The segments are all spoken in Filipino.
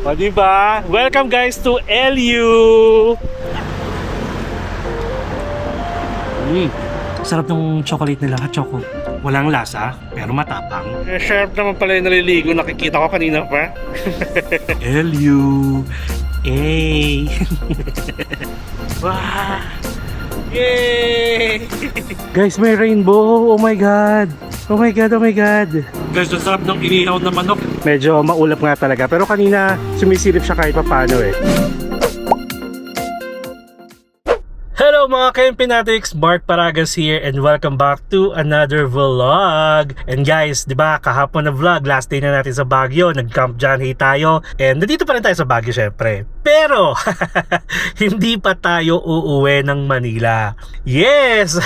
O diba? Welcome guys to LU! Sarap ng chocolate nila, choco. Walang lasa, pero matapang. Sharp naman pala yung naliligo. Nakikita ko kanina pa. LU! Hey! Wow! Yay! Guys, may rainbow! Oh my God! Oh my God, oh my God! Guys, ang sarap ng inihaw na manok. Medyo maulap nga talaga. Pero kanina, sumisilip siya kahit pa paano eh. Hello mga ka-Empinatics! Mark Paragas here and welcome back to another vlog. And guys, di ba kahapon na vlog, last day na natin sa Baguio, nag-Camp John Hay tayo. And nandito pa rin tayo sa Baguio syempre. Pero, hindi pa tayo uuwi ng Manila. Yes!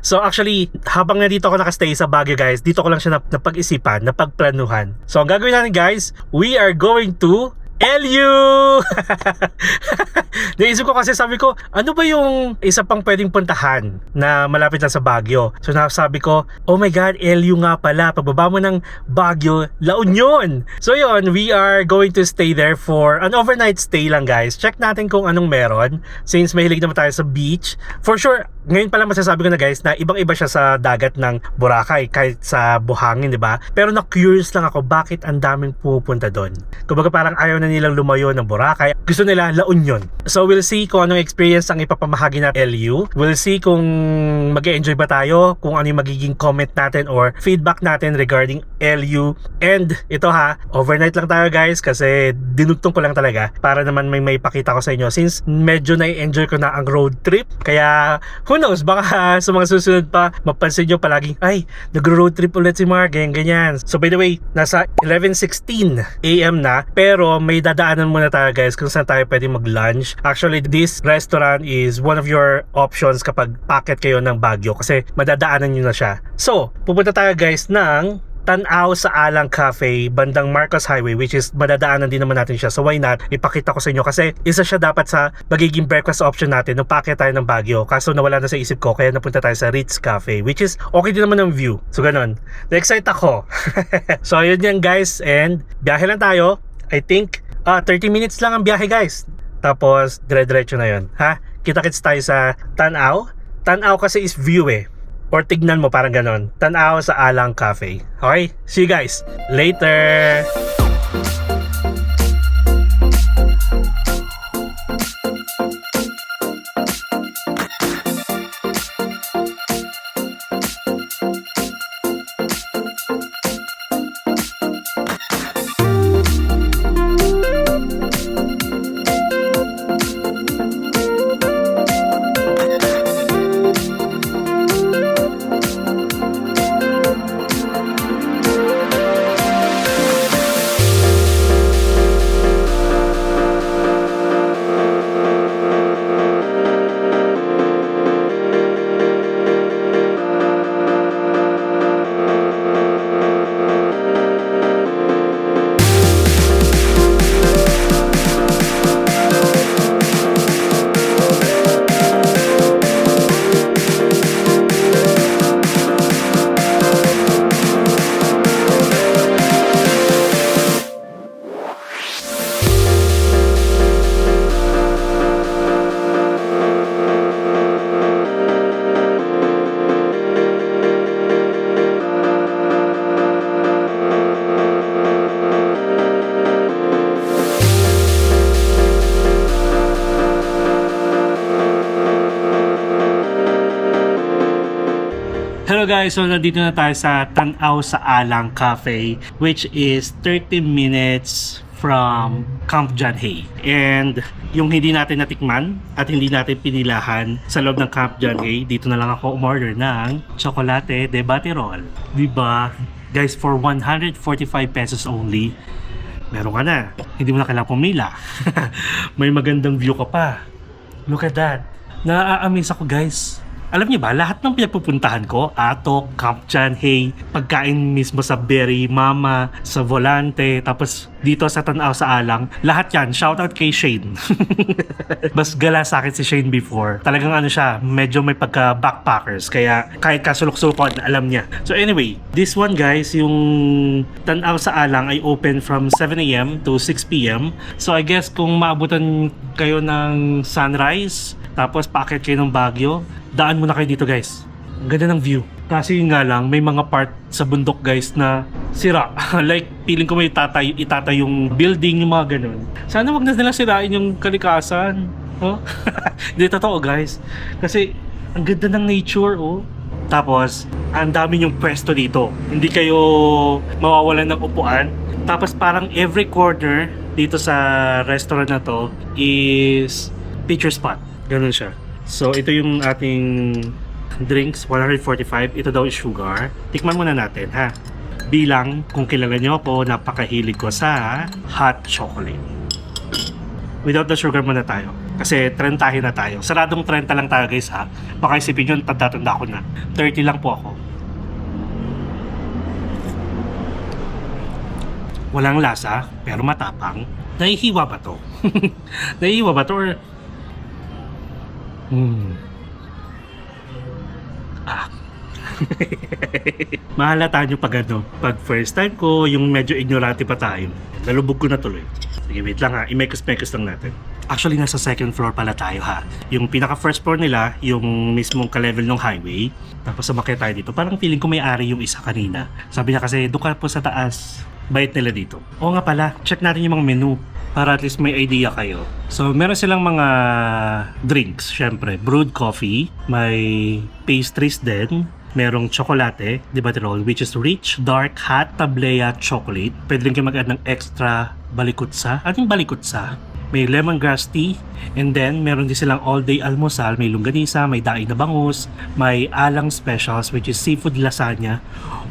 So actually, habang nandito ako nakastay sa Baguio guys, dito ko lang siya napag-isipan, napagplanuhan. So ang gagawin natin guys, we are going to LU! Naisip ko kasi, sabi ko, ano ba yung isa pang pwedeng puntahan na malapit lang sa Baguio? So nasabi ko, oh my God, LU nga pala. Pagbaba mo ng Baguio, La Union! So yun, we are going to stay there for an overnight stay lang guys. Check natin kung anong meron. Since mahilig naman tayo sa beach. For sure, ngayon pala masasabi ko na guys na ibang-iba siya sa dagat ng Boracay kahit sa Buhangin, di ba? Pero na-curious lang ako bakit ang daming pupunta doon. Kumbaga parang ayaw na nilang lumayo ng Boracay. Gusto nila La Union. So we'll see kung anong experience ang ipapamahagi natin LU. We'll see kung mag-e-enjoy ba tayo, kung ano yung magiging comment natin or feedback natin regarding LU. And ito ha, overnight lang tayo guys kasi dinugtong ko lang talaga para naman may pakita ko sa inyo since medyo na-enjoy ko na ang road trip. Kaya who knows, baka sa mga susunod pa mapansin nyo palagi, ay, nag-road trip ulit si Mark, ganyan. So by the way, nasa 11:16 AM na, pero may dadaanan muna tayo guys kung saan tayo pwede mag-lunch. Actually, this restaurant is one of your options kapag packet kayo ng Baguio kasi madadaanan nyo na siya. So, pupunta tayo guys ng Tanaw sa Alang Cafe, bandang Marcos Highway, which is madadaanan din naman natin siya. So why not? Ipakita ko sa inyo kasi isa siya dapat sa magiging breakfast option natin nung packet tayo ng Baguio. Kaso nawala na sa isip ko kaya napunta tayo sa Ritz Cafe, which is okay din naman ng view. So ganun. Na-excite ako. So yun yan guys, and biyahe lang tayo. I think 30 minutes lang ang biyahe guys. Tapos dire-diretso na yun. Ha? Kita-kits tayo sa Tanaw. Tanaw kasi is view eh. Or tignan mo, parang ganon. Tanaw sa Alang Cafe. Okay? See you guys later! Hello guys, so nandito na tayo sa Tanaw sa Alang Cafe, which is 30 minutes from Camp John Hay. And yung hindi natin natikman at hindi natin pinilahan sa loob ng Camp John Hay, dito na lang ako umorder ng Chocolate de Baterol. Diba? Guys, for 145 pesos only, meron ka na. Hindi mo na kailangang pumila. May magandang view ka pa. Look at that. Na-amaze ako guys. Alam niyo ba, lahat ng pinagpupuntahan ko, Atok, Camp John Hay, pagkain mismo sa Berry Mama, sa Volante, tapos dito sa Tanaw sa Alang. Lahat yan, shoutout kay Shane. Mas gala sa akin si Shane before. Talagang ano siya, medyo may pagka backpackers. Kaya kahit kasulok-sulokon, alam niya. So anyway, this one guys, yung Tanaw sa Alang ay open from 7 a.m. to 6 p.m. So I guess kung maabutan kayo ng sunrise, tapos paakyat kayo ng Baguio, daan muna kayo dito guys. Ang ganda ng view. Kasi yun nga lang, may mga part sa bundok guys na sira. Like, feeling ko may itatay yung building, yung mga ganun. Sana wag na nila sirain yung kalikasan. Oh? Hindi, totoo guys. Kasi, ang ganda ng nature, oh. Tapos, ang dami yung pwesto dito. Hindi kayo mawawalan ng upuan. Tapos, parang every corner dito sa restaurant na to is picture spot. Ganun siya. So, ito yung ating drinks, 145. Ito daw is sugar. Tikman muna natin, ha? Bilang, kung kilala nyo ako, napakahilig ko sa hot chocolate. Without the sugar muna tayo. Kasi 30 na tayo. Saradong 30 lang tayo guys, ha? Baka isipin nyo, tanda-tanda ko na. 30 lang po ako. Walang lasa, pero matapang. Nahihiwa ba to? Nahihiwa ba to? Or... Mahalata nyo pag ano, pag first time ko, yung medyo ignorante pa tayo, nalubog ko na tuloy. Sige, wait lang ha, imekos-mekos lang natin. Actually, nasa second floor pala tayo ha. Yung pinaka first floor nila, yung mismong ka-level ng highway. Tapos sumakay tayo dito. Parang feeling ko may-ari yung isa kanina. Sabi niya kasi, doon ka po sa taas. Bait nila dito. Oo nga pala, check natin yung mga menu para at least may idea kayo. So, meron silang mga drinks, syempre. Brewed coffee, may pastries din, merong tsokolate, di ba Tirol, which is rich, dark, hot tablea chocolate. Pwede rin kayo mag-add ng extra balikutsa. Ano yung balikutsa? May lemongrass tea, and then meron din silang all-day almusal, may longganisa, may daing na bangus, may alang specials, which is seafood lasagna.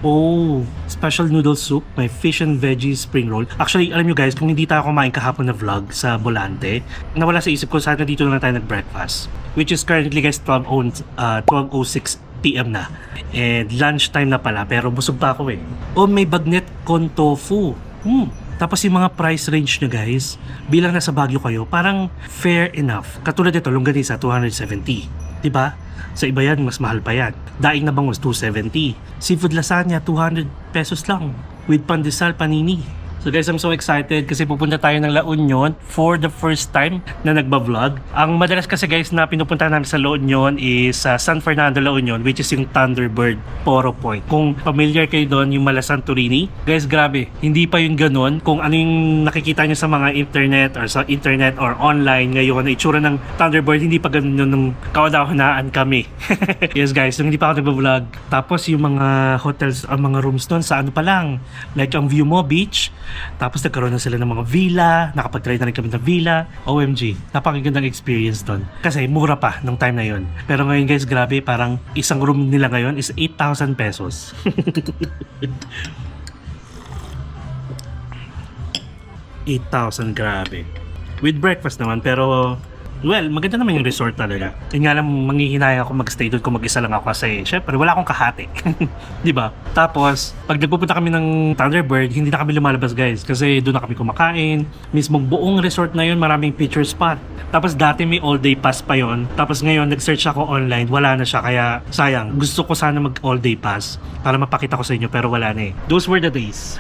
Oh, special noodle soup, may fish and veggies spring roll. Actually, alam nyo guys, kung hindi tayo kumain kahapon na vlog sa Volante, nawala sa isip ko, sana dito na lang tayo nag-breakfast. Which is currently guys, 12:06 PM na. And lunchtime na pala, pero busog pa ako eh. Oh, may bagnet con tofu. Tapos yung mga price range nyo guys, bilang nasa Baguio kayo, parang fair enough. Katulad ito, longganisa, 270. Diba? Sa iba yan, mas mahal pa yan. Daing na bangus, 270. Seafood lasagna, 200 pesos lang. With pandesal, panini. So guys, I'm so excited kasi pupunta tayo ng La Union for the first time na nagba-vlog. Ang madalas kasi guys na pinupunta namin sa La Union is San Fernando, La Union, which is yung Thunderbird Poro Point. Kung familiar kayo doon, yung Mala Santorini, guys, grabe, hindi pa yung ganun. Kung ano yung nakikita nyo sa mga internet or online ngayon, na itsura ng Thunderbird, hindi pa ganun yun nung kauna-unaan kami. Yes guys, nung hindi pa ako nagba-vlog. Tapos yung mga hotels, ang mga rooms doon sa ano pa lang, like ang view mo, beach. Tapos nagkaroon na sila ng mga villa, nakapag-try na rin kami ng villa. OMG, napakagandang experience doon. Kasi mura pa nung time na yon. Pero ngayon guys, grabe, parang isang room nila ngayon is 8,000 pesos. 8,000, grabe. With breakfast naman, pero well, maganda naman yung resort talaga. Yun nga lang, manghihinayang ako mag-stay doon kung mag-isa lang ako kasi syempre wala akong kahati. Diba? Tapos, pag nagpupunta kami ng Thunderbird, hindi na kami lumalabas guys kasi doon na kami kumakain. Mismong buong resort na yun, maraming picture spot. Tapos dati may all-day pass pa yon. Tapos ngayon, nag-search ako online, wala na siya. Kaya sayang, gusto ko sana mag all-day pass para mapakita ko sa inyo pero wala na eh. Those were the days.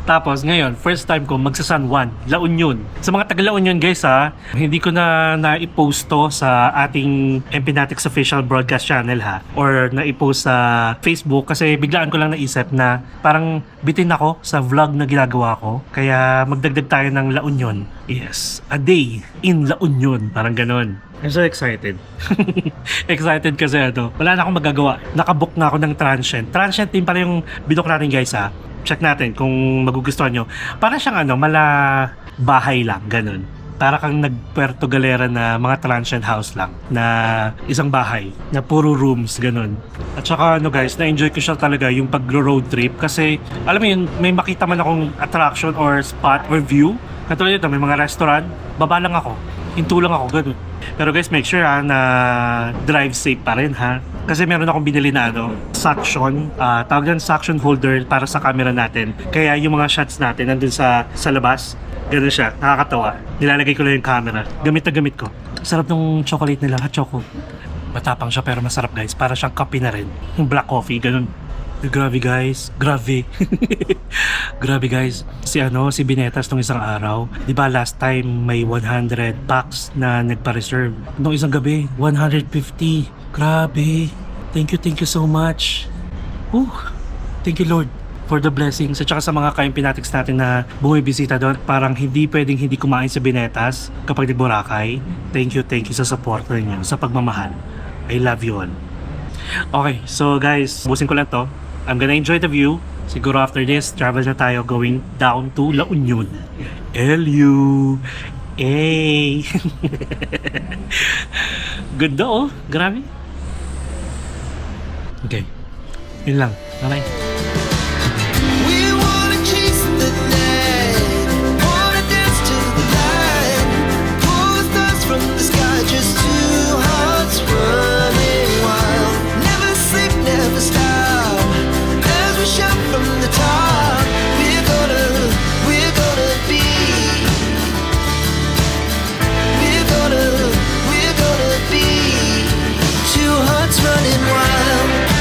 Tapos ngayon, first time ko magsa San Juan, La Union. Sa mga taga La Union guys ha, hindi ko na-i-post to sa ating Empinatics official broadcast channel ha, or na-i-post sa Facebook kasi biglaan ko lang naisip na parang bitin ako sa vlog na ginagawa ko, kaya magdagdag tayo ng La Union. Yes, a day in La Union, parang ganon. I'm so excited. Excited kasi wala na akong magagawa. Nakabook na ako ng transient. Transient din pala yung binook natin guys ha. Check natin kung magugustuhan nyo. Para siyang mala bahay lang, ganun. Para kang nag-Puerto Galera na mga transient house lang na isang bahay na puro rooms, ganun. At saka guys, na-enjoy ko siya talaga yung pag-road trip kasi alam mo yun, may makita man akong attraction or spot or view. Katulad ito, may mga restaurant, baba lang ako, hinto lang ako, ganun. Pero guys, make sure na drive safe pa rin ha. Kasi meron akong binili na suction, tawag yan suction holder para sa camera natin. Kaya yung mga shots natin nandun sa labas, ganun siya, nakakatawa. Nilalagay ko lang yung camera. Gamit na gamit ko. Sarap ng chocolate nila, hot choco. Matapang siya pero masarap guys. Para siyang kape na rin. Yung black coffee, ganun. Grabe guys, grabe. Grabe guys. Si Binetas nung isang araw, 'di ba last time may 100 packs na nagpa-reserve. Nung isang gabi, 150. Grabe. Thank you so much. Thank you Lord for the blessings. At saka sa mga Kayong-Pinatics natin na bumibisita doon, parang hindi pwedeng hindi kumain sa Binetas kapag nag-Boracay. Thank you sa support ninyo, sa pagmamahal. I love you all. Okay, so guys, busin ko lang to. I'm gonna enjoy the view. Siguro after this, travel na tayo going down to La Union. LU. Hey. Ganda grabe. Okay. Yun lang. Bye. We wanna chase the night, wanna dance to the light, pull the stars from the sky, just two hearts running wild. Never sleep, never stop, as we shout from the top. We're gonna be. We're gonna be two hearts running wild.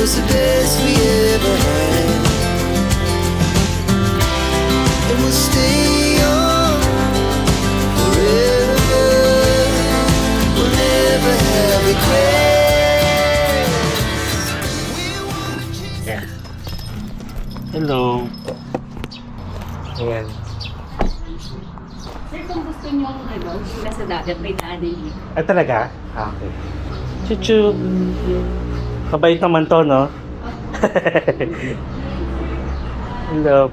The best we ever had, and we'll stay on forever. We'll never have regrets. We wanna chase. Yeah. Hello. Ayan. Sir, kung gusto nyo nasa dagat, may daanin dito. Talaga? Okay. Chuchu. Kabait naman to, no? Hello.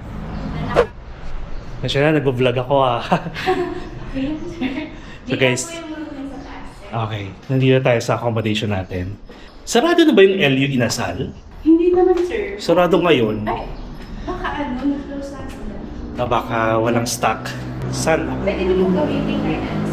Nasya na, nag-vlog ako So guys, okay. Nandito tayo sa accommodation natin. Sarado na ba yung LU Inasal? Hindi naman, sir. Sarado ngayon. Ay, baka nag-close na sila. Baka walang stock. Saan? Pwede naman gawin yung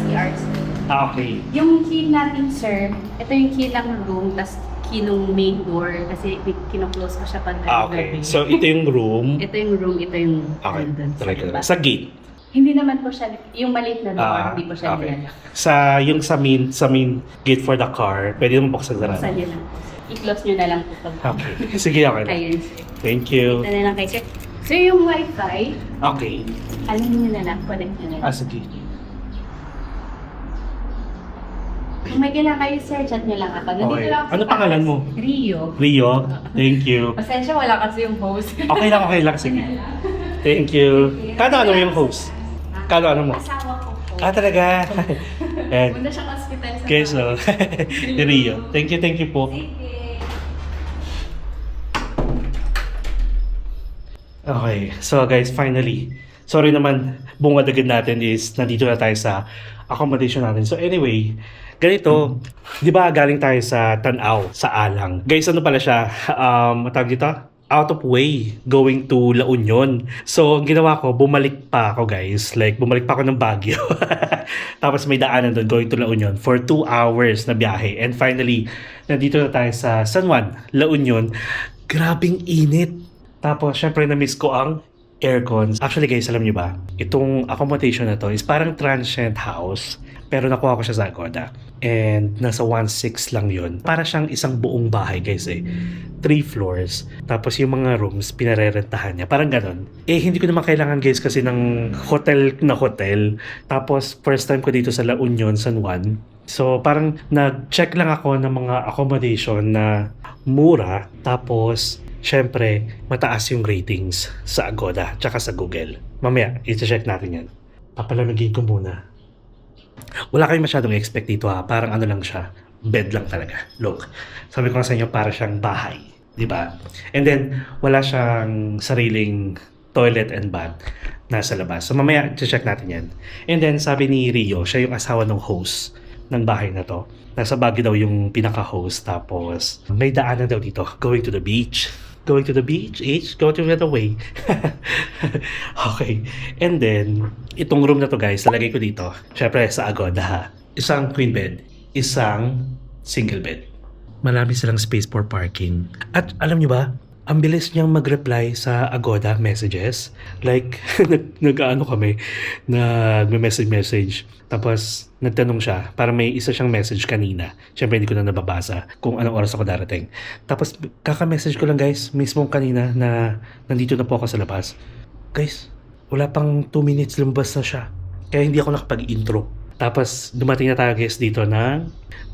CRs. Okay. Yung key natin, sir, ito yung key lang room, tas key nung main door kasi kino-close ko siya pag Okay. So ito yung room. ito yung room, ito yung Okay. nandun sa Talaga. iba. Sa gate. Hindi naman po siya, yung maliit na door, hindi po siya okay. nilalak. Yung sa main gate for the car, pwede mo buksan na Buksan nyo lang. I-close nyo na lang po pag Okay. Sige, okay. ayun, sir. Thank you. Ito na lang kay sir. So yung wifi, Okay. ano nyo na lang, connect nyo na lang. Sige. Kung may kailangan kayo, sir, chat nyo lang kapag nandito Okay. lang ako sa Ano pangalan taas. mo? Rio. Rio, thank you. Pasensya, wala kasi yung host. Okay lang. Sige. Thank you. Kano ano yung host? Kano ano mo? Asawa ko po. Talaga. Ayan. Muna siyang hospital sa Okay, so, Rio. Thank you po. Sige. Okay, so guys, finally, sorry naman, bungad agad natin is nandito na tayo sa accommodation natin. So anyway, ganito, di ba galing tayo sa Tanaw, sa Alang. Guys, ano pala siya, matawag dito? Out of way going to La Union. So, ang ginawa ko, bumalik pa ako guys. Like, bumalik pa ako ng Baguio. Tapos may daanan doon going to La Union for 2 hours na biyahe. And finally, nandito na tayo sa San Juan, La Union. Grabing init. Tapos, syempre, na-miss ko ang aircon. Actually, guys, alam niyo ba? Itong accommodation na to is parang transient house. Pero nakuha ko siya sa Agoda. And nasa 1.6 lang yun. Para siyang isang buong bahay, guys 3 floors. Tapos yung mga rooms, pinarerentahan niya. Parang ganon. Hindi ko naman kailangan, guys, kasi ng hotel na hotel. Tapos, first time ko dito sa La Union, San Juan. So, parang nag-check lang ako ng mga accommodation na mura. Tapos, syempre, mataas yung ratings sa Agoda tsaka sa Google. Mamaya, i-check natin yan. Papalamigin ko muna. Wala kayong masyadong expect dito ha. Parang ano lang siya. Bed lang talaga. Look. Sabi ko nga sa inyo, para siyang bahay. di ba? And then, wala siyang sariling toilet and bath nasa labas. So mamaya, check natin yan. And then, sabi ni Rio, siya yung asawa ng host ng bahay na to. Nasa Baguio daw yung pinaka-host. Tapos, may daanan daw dito. Going to the beach. Going to the beach? Go to the way. Okay. And then, itong room na to guys, lalagay ko dito. Syempre, sa Agoda ha. Isang queen bed. Isang single bed. Marami silang space for parking. At alam nyo ba, ang bilis niyang mag-reply sa Agoda messages. Like, nag-ano kami, nag-message. Tapos, nagtanong siya, para may isa siyang message kanina. Siyempre, hindi ko na nababasa kung anong oras ako darating. Tapos, kaka-message ko lang guys, mismo kanina na nandito na po ako sa labas. Guys, wala pang 2 minutes lumabas na siya. Kaya hindi ako nakapag-intro. Tapos, dumating na tayo guys dito ng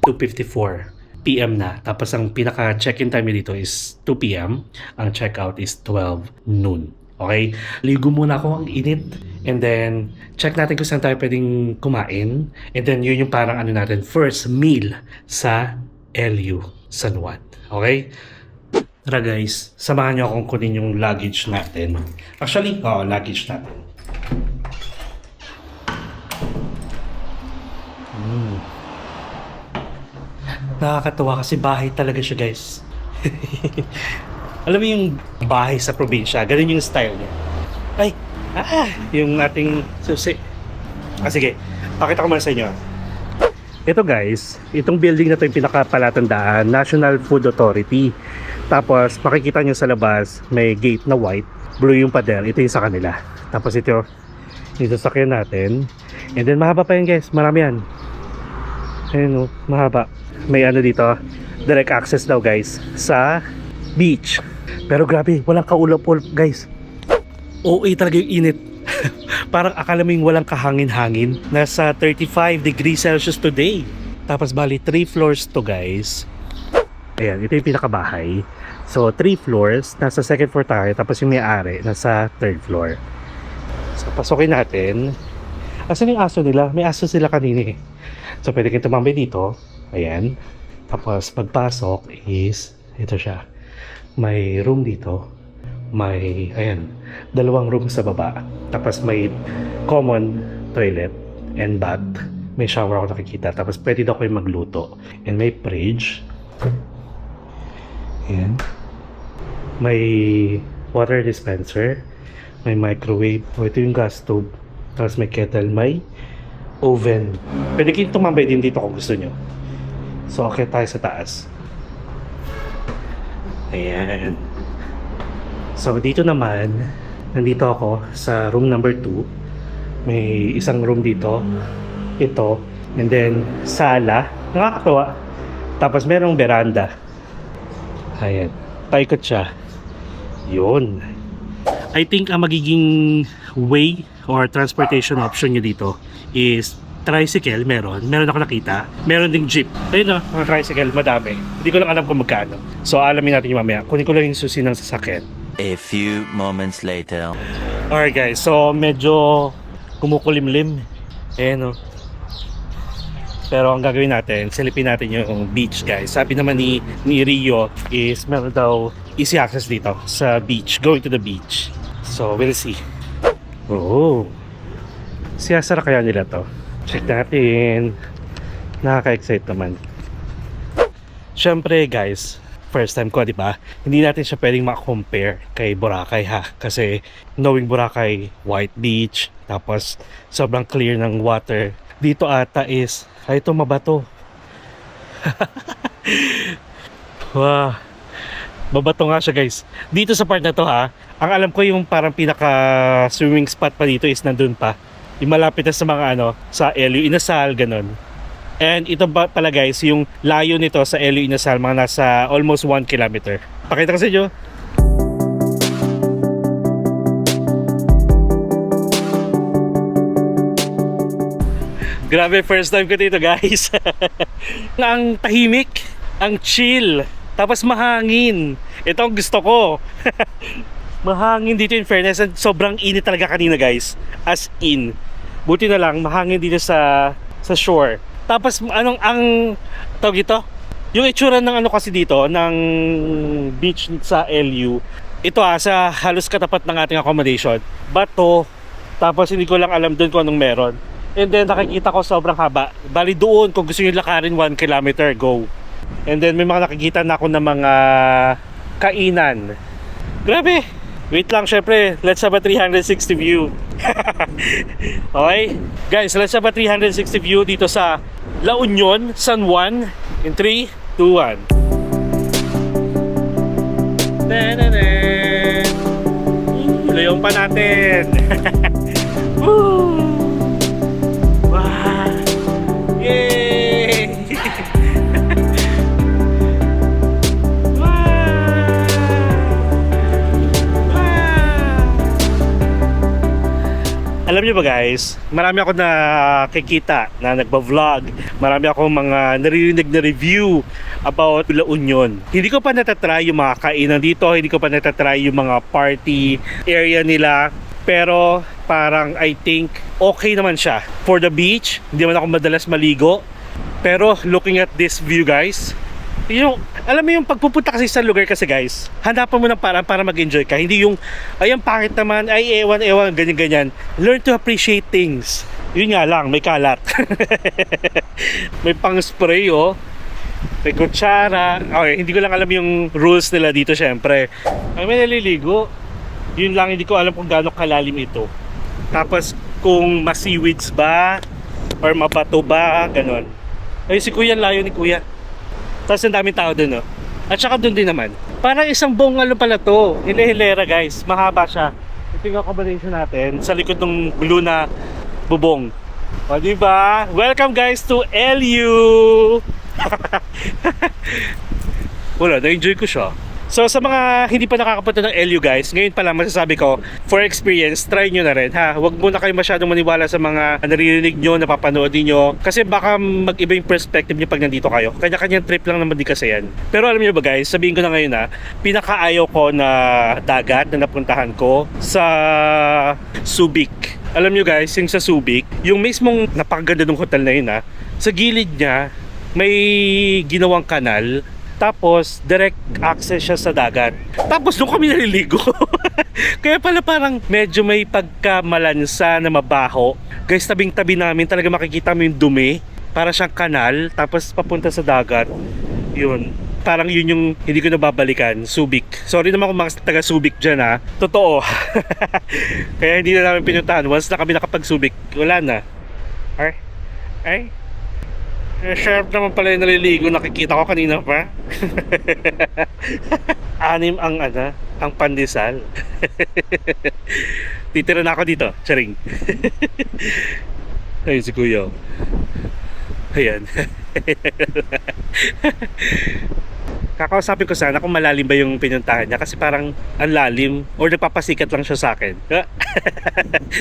2:54 PM na. Tapos ang pinaka check-in time dito is 2 PM. Ang check-out is 12 noon. Okay? Ligo muna ako, ang init. And then, check natin kung saan tayo pwedeng kumain. And then, yun yung parang ano natin, first meal sa LU San Juan. Okay? Tara guys, samahan nyo akong kunin yung luggage natin. Actually, luggage natin. Nakakatawa kasi bahay talaga siya guys. Alam mo yung bahay sa probinsya, ganun yung style niya. Ay, yung ating susi. Sige, pakita ko muna sa inyo. Ito guys, itong building na to yung pinakapalatandaan, National Food Authority. Tapos makikita nyo sa labas, may gate na white, blue yung pader, ito yung sa kanila. Tapos ito sakyan natin. And then mahaba pa yan guys, marami yan. Ayun o, mahaba. May ano dito, direct access daw guys sa beach. Pero grabe, walang kaulap-ulap guys. OA talaga yung init. Parang akala mo yung walang kahangin-hangin. Nasa 35 degrees Celsius today. Tapos bali 3 floors to guys. Ayan, ito yung pinakabahay. So 3 floors, nasa second floor tayo. Tapos yung may-ari, nasa third floor. So pasukin natin. Asan yung aso nila? May aso sila kanina eh. So pwede kayong tumambay dito. Ayan. Tapos pagpasok is ito siya. May room dito. May, ayan, 2 room sa baba. Tapos may common toilet and bath. May shower ako nakikita. Tapos pwede daw kayo magluto. And may fridge. Ayan. May water dispenser. May microwave. O, ito yung gas stove. Tapos may kettle. May oven. Pwede kayong tumambay din dito kung gusto nyo. So, okay tayo sa taas. Ayan. So, dito naman, nandito ako sa room number 2. May isang room dito. Ito. And then, sala. Nakakatawa. Tapos, merong veranda. Ayan. Paikot siya. Yun. I think ang magiging way or transportation option nyo dito is tricycle, meron ako nakita, meron ding jeep. Ayun mga tricycle, madami. Hindi ko lang alam kung magkano. So alamin natin yung mamaya. Kunin ko lang yung susi ng sasakyan. A few moments later. Alright guys, so medyo kumukulimlim. Ayan o. Pero ang gagawin natin, silipin natin yung beach guys. Sabi naman ni Rio is meron daw easy access dito sa beach, going to the beach. So we'll see. Oh, siyasara kaya nila to? Check natin. Nakaka-excite naman. Siyempre guys, first time ko, di ba? Hindi natin siya pwedeng ma-compare kay Boracay ha. Kasi knowing Boracay, white beach, tapos sobrang clear ng water. Dito ata is, ito mabato. Wow. Mabato nga siya guys. Dito sa part na to ha, ang alam ko yung parang pinaka swimming spot pa dito is nandun pa. Yung malapit na sa mga sa LU Inasal, ganun. And ito pala guys, yung layo nito sa LU Inasal, mga nasa almost 1 kilometer. Pakita ko sa inyo. Grabe, first time ko dito guys. Ang tahimik, ang chill, tapos mahangin. Ito ang gusto ko. Mahangin dito in fairness, and sobrang init talaga kanina guys. As in. Buti na lang mahangin dito sa shore. Tapos ang tawag ito, Yung itsura ng ano kasi dito, ng beach sa LU, ito sa halos katapat ng ating accommodation, bato, tapos hindi ko lang alam doon kung anong meron. And then nakikita ko sobrang haba. Bali doon, kung gusto nyo lakarin 1 kilometer, go. And then may mga nakikita na ako ng mga kainan. Grabe! Wait lang, syempre, let's have a 360 view. Okay? Guys, let's have a 360 view dito sa La Union, San Juan. In 3, 2, 1. Tananan! Layong pa natin. Woo! Wow! Yay! Alam niyo ba guys, marami ako nakikita na nagba-vlog, marami akong mga naririnig na review about La Union. Hindi ko pa natatry yung mga kainan dito, hindi ko pa natatry yung mga party area nila, pero parang I think okay naman siya. For the beach, hindi man ako madalas maligo, pero looking at this view guys, yung, alam mo yung pagpupunta kasi sa lugar kasi guys, hanapan mo ng parang para mag-enjoy ka. Hindi yung, ay ang pangit naman, ay ewan, ganyan-ganyan. Learn to appreciate things. Yun nga lang, may kalat. May pang-spray may kutsara. Okay, hindi ko lang alam yung rules nila dito syempre. Ay may naliligo. Yun lang, hindi ko alam kung gaano kalalim ito. Tapos kung ma-seaweeds ba, or mabato ba, ganon. Ay si kuya, layo ni kuya. Tapos ang daming tao dun, At saka dun din naman. Parang isang buong ano pala to. Hilera guys. Mahaba siya. Ito yung accommodation natin. Sa likod ng blue na bubong. O diba? Welcome guys to LU! Wala, na-enjoy ko siya. So sa mga hindi pa nakakapunta ng LU guys, ngayon pa lang masasabi ko, for experience, try nyo na rin ha. Huwag muna kayo masyadong maniwala sa mga naririnig nyo, napapanood niyo, kasi baka mag-iba yung perspective nyo pag nandito kayo. Kanya-kanyang trip lang naman din kasi yan. Pero alam niyo ba guys, sabihin ko na ngayon pinakaayaw ko na dagat na napuntahan ko sa Subic. Alam niyo guys, yung sa Subic, yung mismong napakaganda ng hotel na yun sa gilid niya, may ginawang kanal. Tapos, direct access siya sa dagat. Tapos, doon kami naliligo. Kaya pala parang medyo may pagkamalansa na mabaho. Guys, tabing-tabi namin, talaga makikita mo yung dumi. Para siyang kanal, tapos papunta sa dagat. Yun. Parang yun yung hindi ko nababalikan, Subic. Sorry naman kung mga taga Subic dyan Totoo. Kaya hindi na namin pinuntahan. Once na kami nakapag-Subic, wala na. Ay. Sharp naman pala yung naliligo, nakikita ko kanina pa. 6 ang pandesal. Titira na ako dito, charing. Ayun si kuya. Ayan. Kakausapin ko sana kung malalim ba yung pinuntahan niya kasi parang ang lalim or nagpapasikat lang siya sa akin.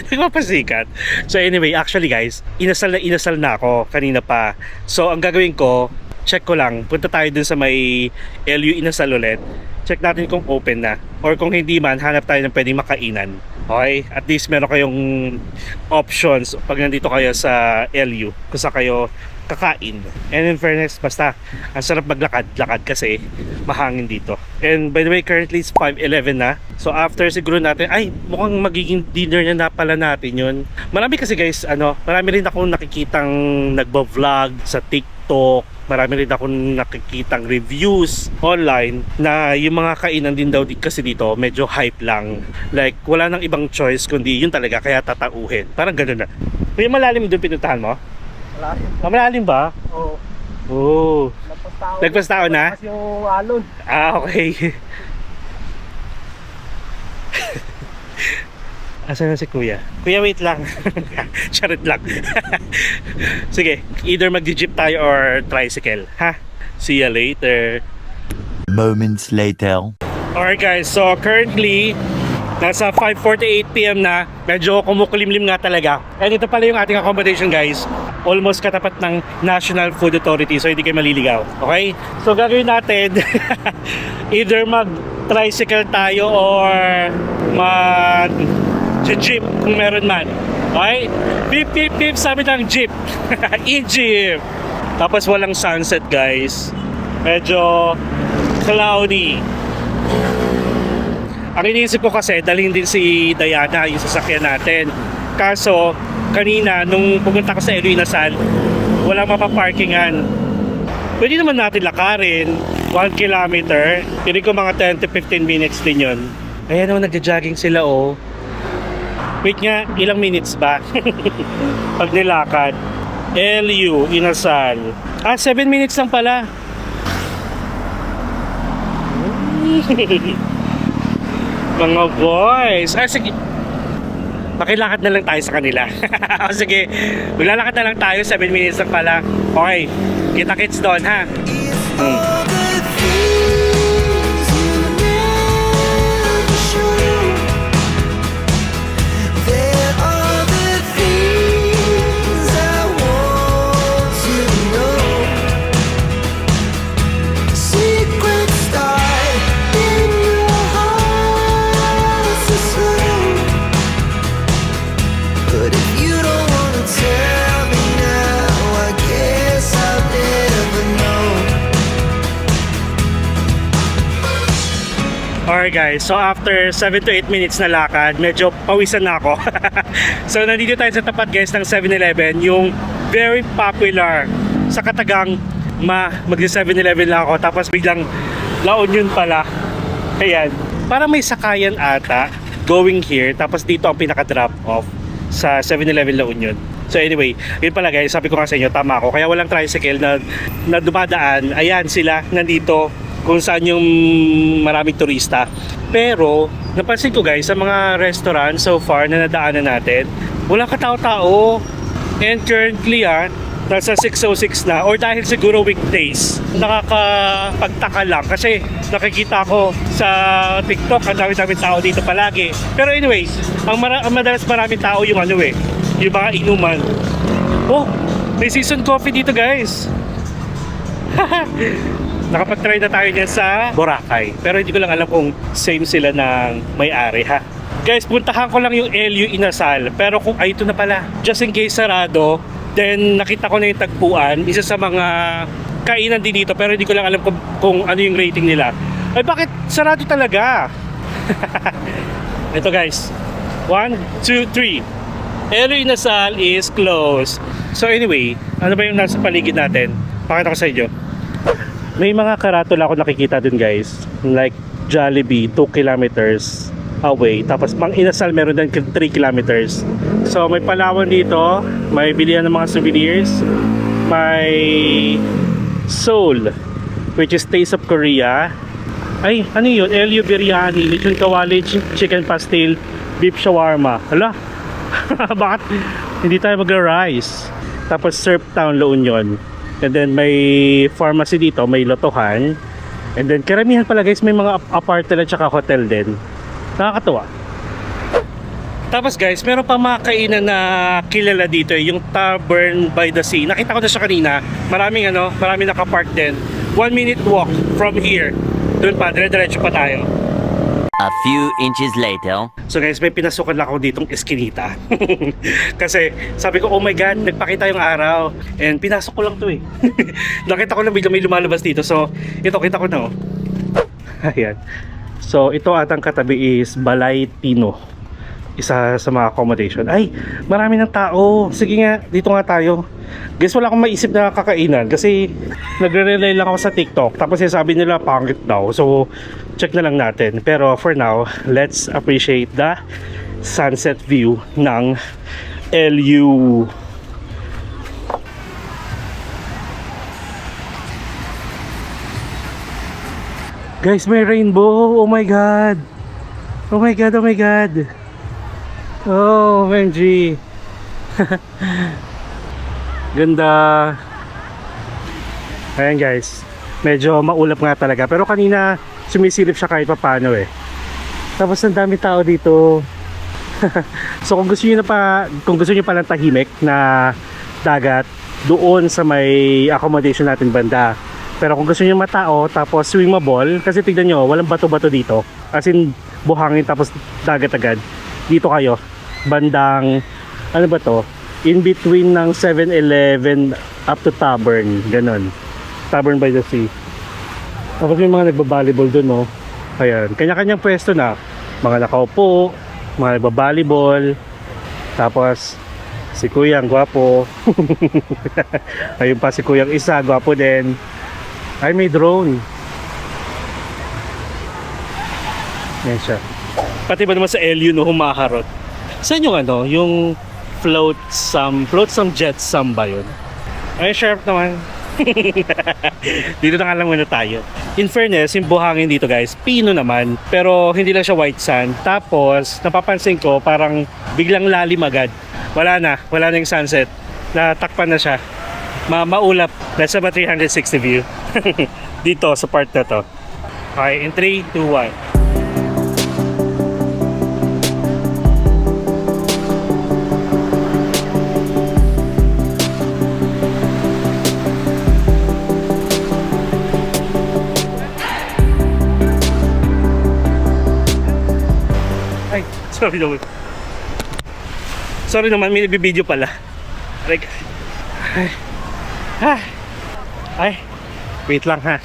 Nagpapasikat. So anyway, actually guys, inasal na ako kanina pa. So ang gagawin ko, check ko lang, punta tayo dun sa may LU Inasal ulit. Check natin kung open na or kung hindi man, hanap tayo ng pwedeng makainan. Okay? At least meron kayong options pag nandito kayo sa LU kung saan kayo kakain. And in fairness, basta ang sarap maglakad-lakad kasi mahangin dito. And by the way, currently it's 5:11 na. So after siguro natin, ay mukhang magiging dinner na pala natin yun. Marami kasi guys, marami rin akong nakikitang nagbo-vlog sa TikTok. Marami rin akong nakikitang reviews online na yung mga kainan din daw kasi dito medyo hype lang. Like wala nang ibang choice kundi yun talaga kaya tatauhin. Parang gano'n na. May malalim doon pinuntahan mo? Malalim. Malalim ba? Oo. Oo. Nagpastao na? Kasi yung alon. Okay. Asan na si kuya? Kuya, wait lang. Charit lang. Sige, either mag-jeep tayo or tricycle. Ha? See ya later. Moments later. Alright guys, so currently nasa 5:48 PM na. Medyo kumukulimlim nga talaga. And ito pala yung ating accommodation guys. Almost katapat ng National Food Authority, so hindi kayo maliligaw. Okay? So gagawin natin either mag-tricycle tayo or mag-jeep kung meron man. Okay? Beep beep beep sabi ng jeep. E-jeep. Tapos walang sunset guys. medyo cloudy. Ang iniisip ko kasi, dalhin din si Diana yung sasakyan natin. Kaso, kanina, nung pumunta ko sa Eloy Inasal, wala mapaparkingan. Pwede naman natin lakarin, 1 kilometer. Pili ko mga 10 to 15 minutes din yun. Ayan o, nagja-jogging sila o. Wait nga, ilang minutes ba? Pag nilakad. LU, Inasal. 7 minutes lang pala. Mga boys. Sige. Makilakad na lang tayo sa kanila. Sige, maglalakad na lang tayo. 7 minutes lang pala. Okay, kita-kits doon ha. All the things you never show. There are the things I want to know. Secret start in your heart so slow. But if you don't wanna tell me now, I guess I'll never know. Alright guys, so after 7 to 8 minutes na lakad, medyo pawisan na ako. So nandito tayo sa tapat guys ng 7-Eleven, yung very popular sa Katagang. Mag-7-Eleven lang ako, tapos biglang La Union pala. Ayan, para may sakayan ata going here, tapos dito ang pinaka-drop off sa 7-Eleven La Union. So anyway, yun pala guys, sabi ko nga sa inyo, tama ako. Kaya walang tricycle na dumadaan. Ayan sila, nandito kung saan yung maraming turista. Pero, napansin ko guys, sa mga restaurant so far na nadaanan natin, wala katao-tao. And currently nasa 6:06 na, or dahil siguro weekdays, nakakapagtaka lang kasi nakikita ko sa TikTok ang dami-daming tao dito palagi. Pero anyway, ang madalas maraming tao yung yung mga inuman. Oh, may season coffee dito guys. Nakapag-try na tayo niyan sa Boracay, pero hindi ko lang alam kung same sila ng may-ari ha. Guys, puntahan ko lang yung LU Inasal, pero kung ito na pala, just in case sarado, then nakita ko na yung tagpuan, isa sa mga kainan din dito, pero hindi ko lang alam kung ano yung rating nila. Ay bakit sarado talaga? Ito guys, 1, 2, 3. LU Inasal is closed. So anyway, ano ba yung nasa paligid natin? Pakita ko sa inyo. May mga karatula ako nakikita dun guys, like Jollibee 2 kilometers away, tapos Mang Inasal meron din 3 kilometers. So may Palawan dito, may bilihan ng mga souvenirs, may Seoul which is Taste of Korea. Ay, ano yun? LU Biryani, Lechon Kawali, Chicken Pastil, Beef Shawarma. Hala, bakit hindi tayo mag-rice? Tapos Surf Town La Union. And then may pharmacy dito, may lotohan. And then karamihan pala guys, may mga apartment at saka hotel din. Nakakatuwa. Tapos guys, meron pa mga kainan na kilala dito, yung Tavern by the Sea. Nakita ko na siya kanina. Maraming nakapark din. 1 minute walk from here. Doon pa, dire-diretso pa tayo. A few inches later. So guys, may pinasukan lang ako ditong eskinita. Kasi sabi ko, oh my god, nagpakita yung araw. And pinasok ko lang to eh. Nakita ko lang bigla may lumalabas dito. So ito, kita ko na oh. Ayan. So ito atang katabi is Balay Tino. Isa sa mga accommodation. Ay, marami ng tao. Sige nga, dito nga tayo. Guys, wala akong maisip na kakainan kasi nagre-relay lang ako sa TikTok. Tapos sabi nila pangit daw. So check na lang natin. Pero for now, let's appreciate the sunset view ng LU. Guys, may rainbow. Oh my god. Oh my god, oh my god. Oh, Benji. Ganda. Ayan guys. Medyo maulap nga talaga. Pero kanina sumisilip siya kahit paano eh. Tapos ang dami tao dito. So kung gusto niyo pa ng tahimik na dagat, doon sa may accommodation natin banda. Pero kung gusto niyo matao tapos swimmable, kasi tignan nyo, walang bato-bato dito. As in buhangin tapos dagat agad. Dito kayo. Bandang, ano ba to? In between ng 7-Eleven up to Tavern, ganon. Tavern by the Sea. Tapos may mga nagbabalibol dun, no? Ayan, kanya-kanyang pwesto na. Mga nakaupo, mga nagbabalibol. Tapos, si Kuyang, gwapo. Ayun pa si Kuyang isa, gwapo din. Ay, may drone. Yan siya. Pati ba naman sa LU, no, humaharot. Saan yung ano, yung flotsam jetsam ba yun? Ay, sharp naman. Dito na nga lang muna tayo. In fairness, yung buhangin dito guys, pino naman. Pero hindi lang siya white sand. Tapos, napapansin ko, parang biglang lalim agad. Wala na yung sunset. Natakpan na siya. Maulap. Nasa ba 360 view? Dito, sa part na to. Okay, in 3, 2, 1. Ay, sorry naman. Sorry naman, may nabibideo pala. Like, ay, wait lang ha.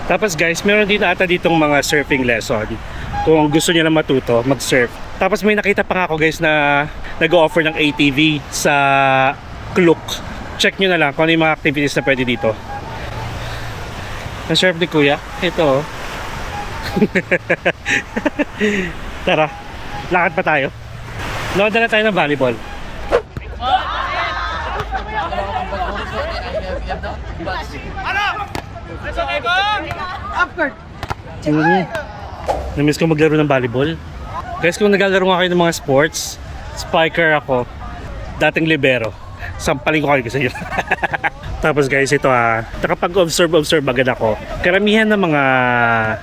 Tapos guys, meron din ata ditong mga surfing lesson. Kung gusto niyo na matuto, mag-surf. Tapos may nakita pa nga ako guys na nag-offer ng ATV sa Klook. Check nyo na lang kung ano yung mga activities na pwede dito. Na-surf ni Kuya. Ito oh. Tara, lakad pa tayo. Nood na tayo ng volleyball. Namiss ko maglaro ng volleyball. Guys, kung naglalaro nga kayo ng mga sports, spiker ako, dating libero. Sampalin ko kayo sa inyo. Tapos guys, ito nakapag-observe agad ako. Karamihan ng mga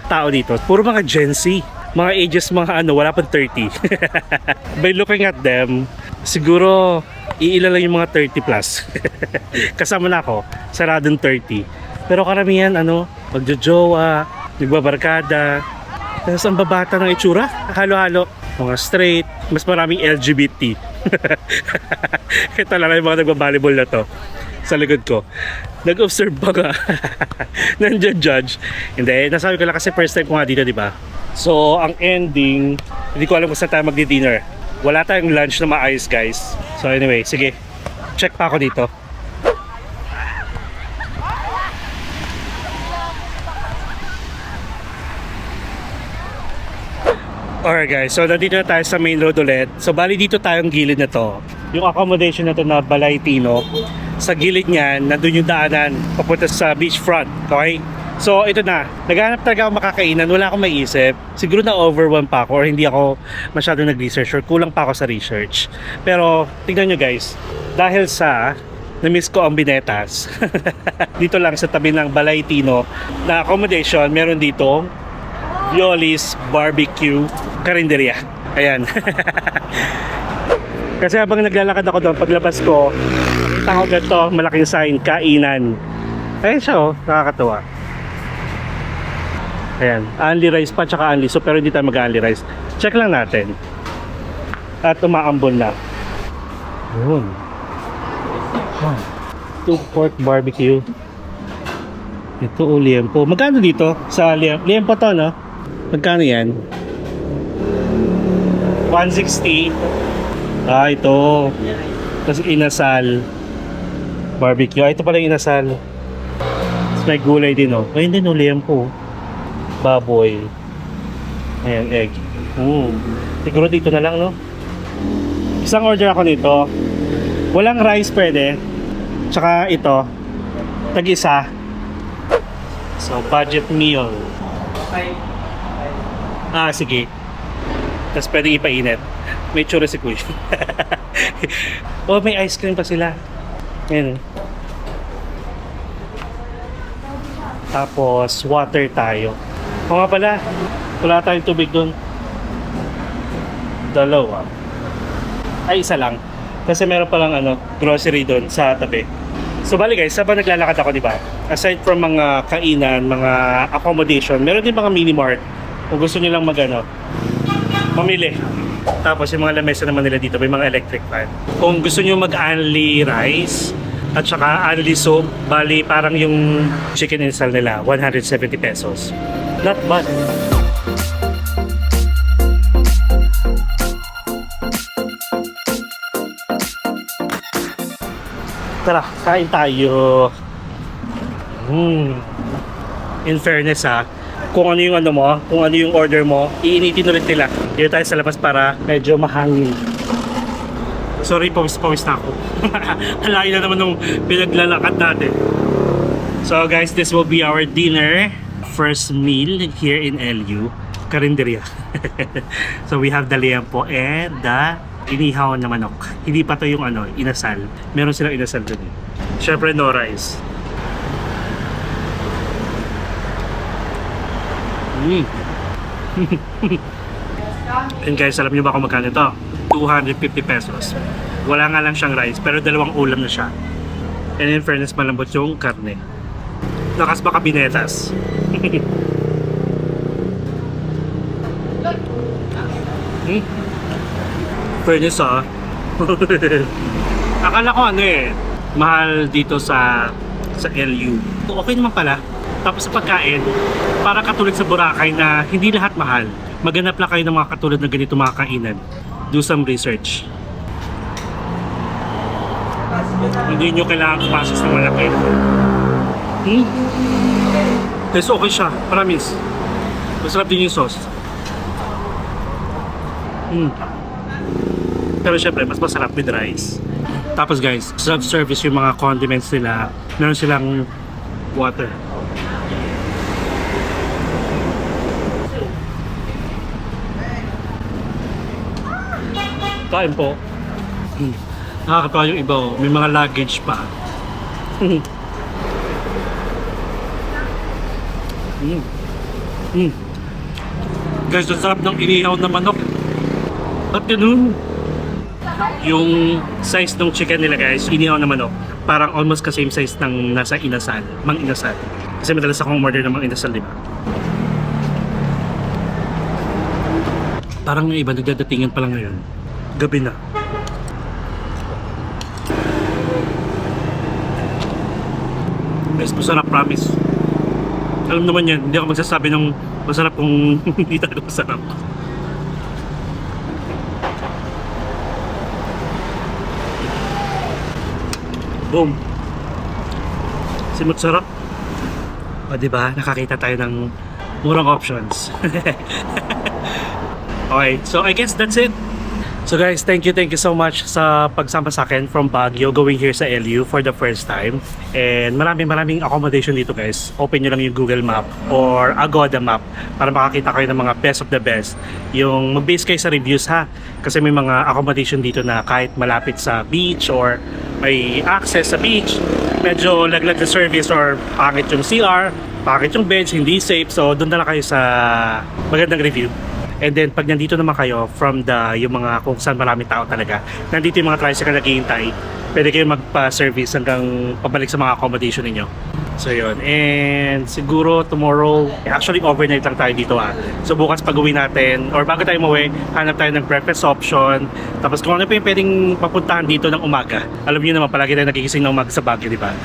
tao dito, puro mga Gen Z. Mga ages, wala pang 30. By looking at them, siguro iilan lang yung mga 30 plus. Kasama na ako, saradong 30. Pero karamihan, magjojowa, nagbabarkada. Tapos ang babata ng itsura, halo-halo. Mga straight, mas maraming LGBT. Ito lang yung mga nagbabalibol na to. Sa likod ko, nag-observe ba ka? Nandiyan judge. Hindi, nasabi ko lang kasi first time ko nga dito, di ba? So, ang ending, hindi ko alam kung saan tayo magdi-dinner. Wala tayong lunch na maayos, guys. So anyway, sige. Check pa ako dito. Alright guys, so nandito na tayo sa main road ulit. So bali dito tayong gilid na to. Yung accommodation na to na Balay Tino. Sa gilid niyan, nandun yung daanan papunta sa beachfront. Okay? So ito na, naghanap talaga ako makakainan, wala akong maiisip. Siguro na overwhelmed pa ako or hindi ako masyado nag-research or kulang pa ako sa research. Pero tingnan nyo guys, dahil sa na-miss ko ang Binetas. Dito lang sa tabi ng Balay Tino na accommodation, meron dito Violi's Barbecue Karinderya. Ayan. Kasi habang naglalakad ako doon, paglabas ko, nakita ko ganito, malaking sign, kainan. Ayan siya oh, nakakatuwa. Ayan, only rice pa tsaka only soup, pero hindi tayo mag-only rice. Check lang natin. At umaambon na. Yun. Ito pork barbecue. Ito o liempo. Magkano dito? Sa liempo to, no? Magkano yan? 160. Ah, ito. Tapos inasal. Barbecue. Ah, ito pala yung inasal. Tapos may gulay din, oh. Ayun din, oh, liempo. Baboy. Ayan, egg. Siguro dito na lang, no? Isang order ako nito. Walang rice pwede. Tsaka ito. Tag-isa. So, budget meal. Ah, sige. Tapos pwede ipainit. May tsura si Kuya. Oh, may ice cream pa sila. Ayan. Tapos, water tayo. O nga pala, wala tayong tubig doon. Dalawa. Ay, isa lang. Kasi meron palang grocery doon sa tabi. So bali guys, habang naglalakad ako, di ba? Aside from mga kainan, mga accommodation, meron din mga mini mart. Kung gusto niyo lang mamili. Tapos yung mga lamesa naman nila dito, may mga electric fan. Kung gusto niyo mag-only rice, at saka only soup. Bali, parang yung chicken install nila, 170 pesos. Not bad. Tara, kain tayo. In fairness kung ano yung ano mo, kung ano yung order mo, iinitin ulit nila. Dito tayo sa labas para medyo mahangin. Sorry, pawis na ako. Halayin na naman nung pinaglalakad natin. So guys, this will be our dinner. First meal here in LU. Karinderya. So we have the liempo and the inihaw na manok. Hindi pa to yung inasal. Meron silang inasal dun. Syempre no rice. And guys, alam nyo ba kung magkano ito? 250 pesos. Wala nga lang siyang rice, pero dalawang ulam na siya. And in fairness, malambot yung karne. Lakas baka binetas. Fairness akala ko mahal dito sa LU. Okay naman pala. Tapos sa pagkain, para katulad sa Boracay na hindi lahat mahal. Maghanap lang kayo ng mga katulad na ganito mga kainan. Do some research. Hindi nyo kailangan kumasos ng malaki. Tapos okay siya, promise. Masarap din yung sauce. Pero syempre, mas masarap with rice. Tapos guys, self-service yung mga condiments nila. Meron silang water. Kain po. Nakakatawa yung iba may mga luggage pa. Guys, ang sarap ng inihaw na manok. At ganun. Yung size ng chicken nila guys, inihaw na manok, parang almost ka same size ng nasa inasal, mang inasal. Kasi madalas akong order ng mang inasal, di ba? Parang yung iba nagdadatingan pa lang ngayon. Gabi na. Guys, masarap, promise. Alam naman yan, hindi ako magsasabi ng masarap kung hindi talaga masarap. Boom. Simot sarap. O diba, nakakita tayo ng murang options. Okay, so I guess that's it. So guys, thank you so much sa pagsama sa akin from Baguio going here sa LU for the first time. And maraming accommodation dito guys. Open nyo lang yung Google Map or Agoda Map para makakita kayo ng mga best of the best. Yung mag-base kayo sa reviews kasi may mga accommodation dito na kahit malapit sa beach or may access sa beach, medyo laglag na service or pangit yung CR, pangit yung beds, hindi safe. So doon na lang kayo sa magandang review. And then pag nandito naman kayo from yung mga kung saan maraming tao talaga, nandito yung mga tricycle naghihintay, pwede kayo magpa-service hanggang pabalik sa mga accommodation ninyo. So yun, and siguro tomorrow, actually overnight lang tayo dito So bukas pag uwi natin, or bago tayo umuwi, hanap tayo ng breakfast option. Tapos kung ano pa yung pwedeng papuntahan dito ng umaga. Alam niyo naman, palagi tayo nagigising ng umaga sa Baguio, di ba?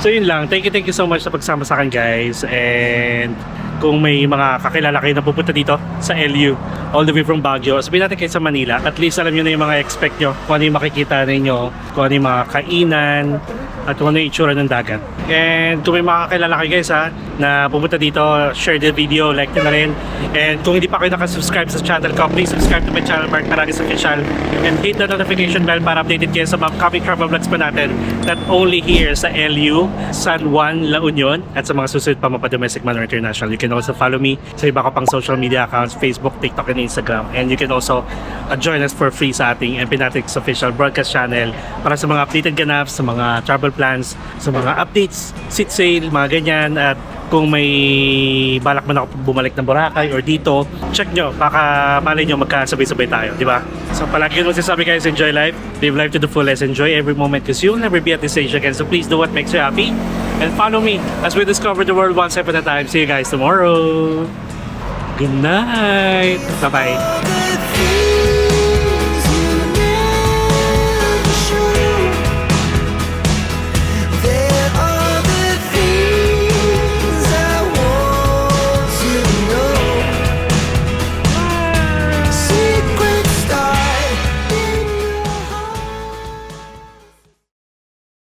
So yun lang, thank you so much sa pagsama sa akin guys. And kung may mga kakilala kayo na pupunta dito sa LU, all the way from Baguio, sabihin natin kayo sa Manila, at least alam nyo na yung mga expect nyo, kung ano yung makikita ninyo, kung ano yung mga kainan, at kung ano yung itsura ng dagat. And kung may mga kakilala kayo guys na pupunta dito, share the video, like nyo na rin. And kung hindi pa kayo nakasubscribe sa channel ko, please subscribe to my channel, Mark Maragis Official, and hit the notification bell para updated kayo sa mga upcoming travel vlogs pa natin, not only here sa LU, San Juan, La Union, at sa mga susunod pa mapa-domestic man or international. You can also follow me sa iba ko pang social media accounts, Facebook, TikTok, and Instagram. And you can also join us for free sa ating Empinatics Official Broadcast Channel para sa mga updated ganaps, sa mga travel plans, sa mga updates, seat sale, mga ganyan. At kung may balak man ako bumalik ng Boracay or dito, check nyo, baka malay nyo magkasabay-sabay tayo, di ba? So palagi nyo masasabi guys, enjoy life, live life to the fullest, enjoy every moment because you'll never be at this stage again. So please do what makes you happy and follow me as we discover the world one step at a time. See you guys tomorrow. Good night. Bye-bye.